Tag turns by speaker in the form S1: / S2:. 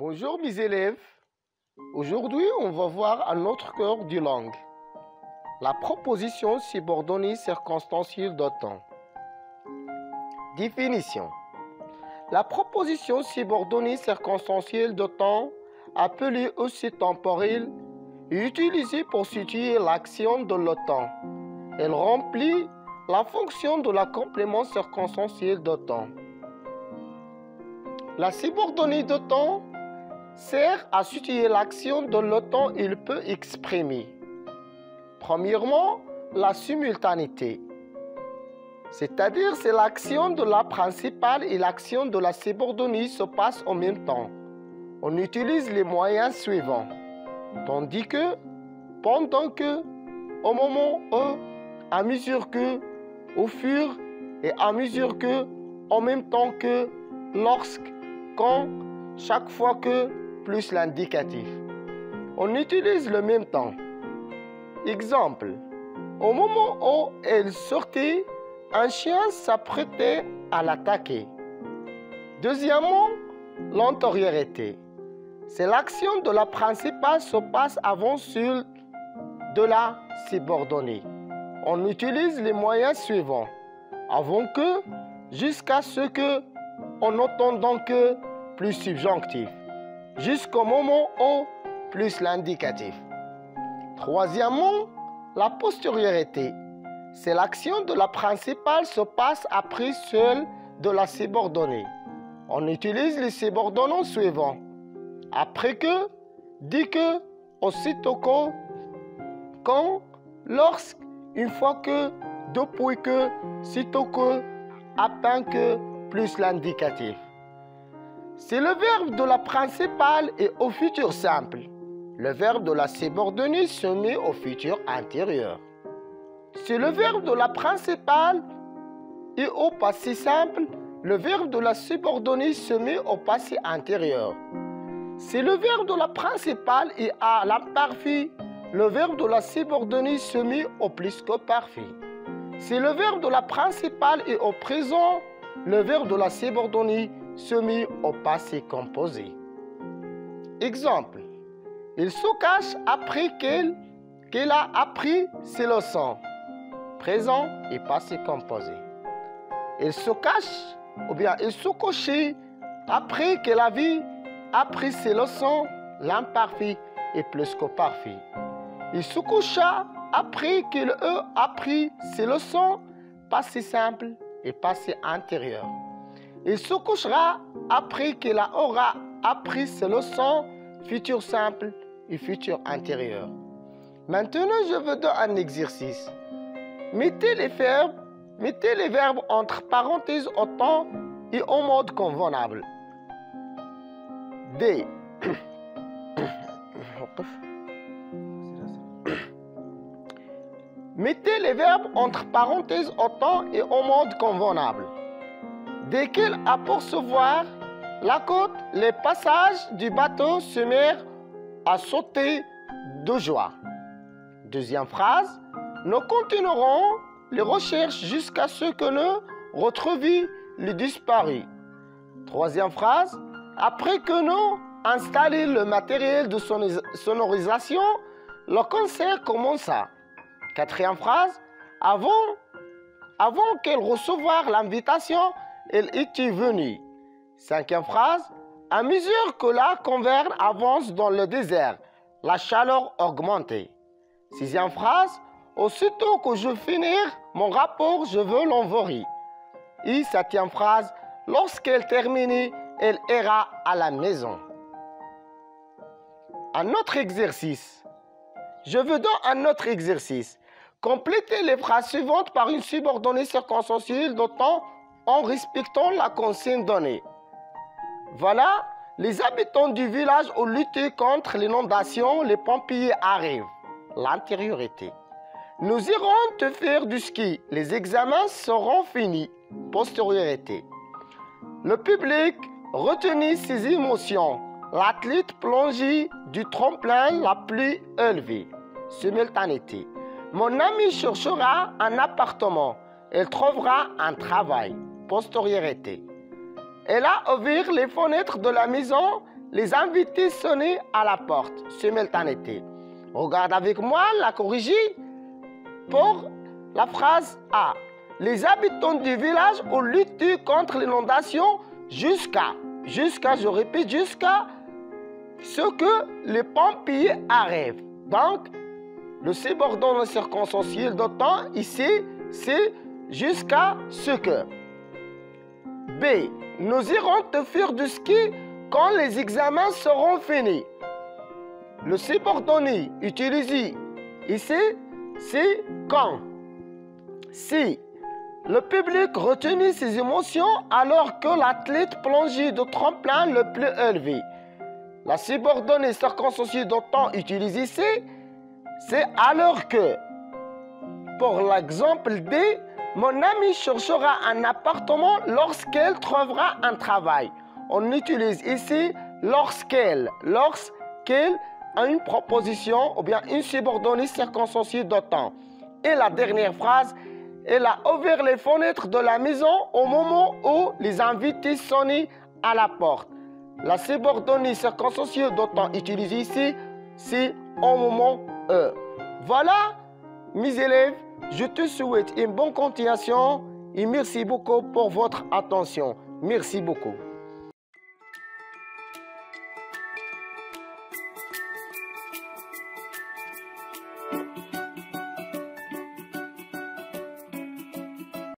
S1: Bonjour mes élèves. Aujourd'hui, on va voir un autre cœur du langue. La proposition subordonnée circonstancielle de temps. Définition. La proposition subordonnée circonstancielle de temps, appelée aussi temporelle, est utilisée pour situer l'action de le temps. Elle remplit la fonction de la complément circonstanciel de temps. La subordonnée de temps sert à situer l'action de le temps il peut exprimer. Premièrement, la simultanéité. C'est-à-dire c'est l'action de la principale et l'action de la subordonnée se passent en même temps. On utilise les moyens suivants. Tandis que, pendant que, au moment où, à mesure que, au fur et à mesure que, en même temps que, lorsque, quand, chaque fois que, plus l'indicatif. On utilise le même temps. Exemple, au moment où elle sortait, un chien s'apprêtait à l'attaquer. Deuxièmement, l'antériorité. C'est l'action de la principale se passe avant celle de la subordonnée. On utilise les moyens suivants. Avant que, jusqu'à ce que, en entendant que, plus subjonctif. Jusqu'au moment où, plus l'indicatif. Troisièmement, la postériorité. C'est l'action de la principale se passe après celle de la subordonnée. On utilise les subordonnants suivants. Après que, dit que, aussitôt que, quand, lorsque, une fois que, depuis que, sitôt que, à peine que, plus l'indicatif. C'est le verbe de la principale et au futur simple. Le verbe de la subordonnée se met au futur antérieur. C'est le verbe de la principale et au passé simple. Le verbe de la subordonnée se met au passé antérieur. C'est le verbe de la principale et à l'imparfait. Le verbe de la subordonnée se met au plus que parfait. C'est le verbe de la principale et au présent. Le verbe de la subordonnée se met au passé composé. Exemple. Il se cache après qu'elle a appris ses leçons. Présent et passé composé. Il se cache ou bien il se couchait après qu'elle avait appris ses leçons. L'imparfait est plus que parfait. Il se coucha après qu'il ait appris ses leçons. Passé simple et passé antérieur. Il se couchera après qu'il aura appris ses leçons, futur simple et futur antérieur. Maintenant, je vous donne un exercice. Mettez les verbes entre parenthèses au temps et au mode convenable. D. Mettez les verbes entre parenthèses au temps et au mode convenable. Dès qu'il apercevoir la côte, les passages du bateau se mirent à sauter de joie. Deuxième phrase, nous continuerons les recherches jusqu'à ce que nous retrouvions les disparus. Troisième phrase, après que nous installions le matériel de sonorisation, le concert commença. Quatrième phrase, avant qu'elle recevoir l'invitation, elle était venue. Cinquième phrase, à mesure que la caverne avance dans le désert, la chaleur augmentait. Sixième phrase, aussitôt que je finis mon rapport, je veux l'envoyer. Et septième phrase, lorsqu'elle terminait, elle ira à la maison. Un autre exercice. Je vous donne un autre exercice. Complétez les phrases suivantes par une subordonnée circonstancielle de temps en respectant la consigne donnée. Voilà, les habitants du village ont lutté contre l'inondation, les pompiers arrivent. L'antériorité. Nous irons te faire du ski, les examens seront finis. Postériorité. Le public retenait ses émotions. L'athlète plongeait du tremplin la plus élevée. Simultanéité. Mon ami cherchera un appartement. Elle trouvera un travail. Postériorité. Elle a ouvert les fenêtres de la maison. les invités sonnaient à la porte. Simultanéité. Regarde avec moi la corrigée pour la phrase A. Les habitants du village ont lutté contre l'inondation jusqu'à je répète, jusqu'à ce que les pompiers arrivent. Donc, le subordonné circonstanciel de temps ici, c'est jusqu'à ce que. B. Nous irons te faire du ski quand les examens seront finis. Le subordonné utilisé ici, c'est quand. C. Le public retenait ses émotions alors que l'athlète plongeait de tremplin le plus élevé. La subordonnée circonstancielle de temps utilisée ici, c'est alors que. Pour l'exemple D, mon amie cherchera un appartement lorsqu'elle trouvera un travail. On utilise ici lorsqu'elle a une proposition ou bien une subordonnée circonstancielle de temps. Et la dernière phrase, elle a ouvert les fenêtres de la maison au moment où les invités sonnaient à la porte. La subordonnée circonstancielle de temps utilisée ici, c'est au moment E. Voilà, mes élèves, je te souhaite une bonne continuation et merci beaucoup pour votre attention. Merci beaucoup.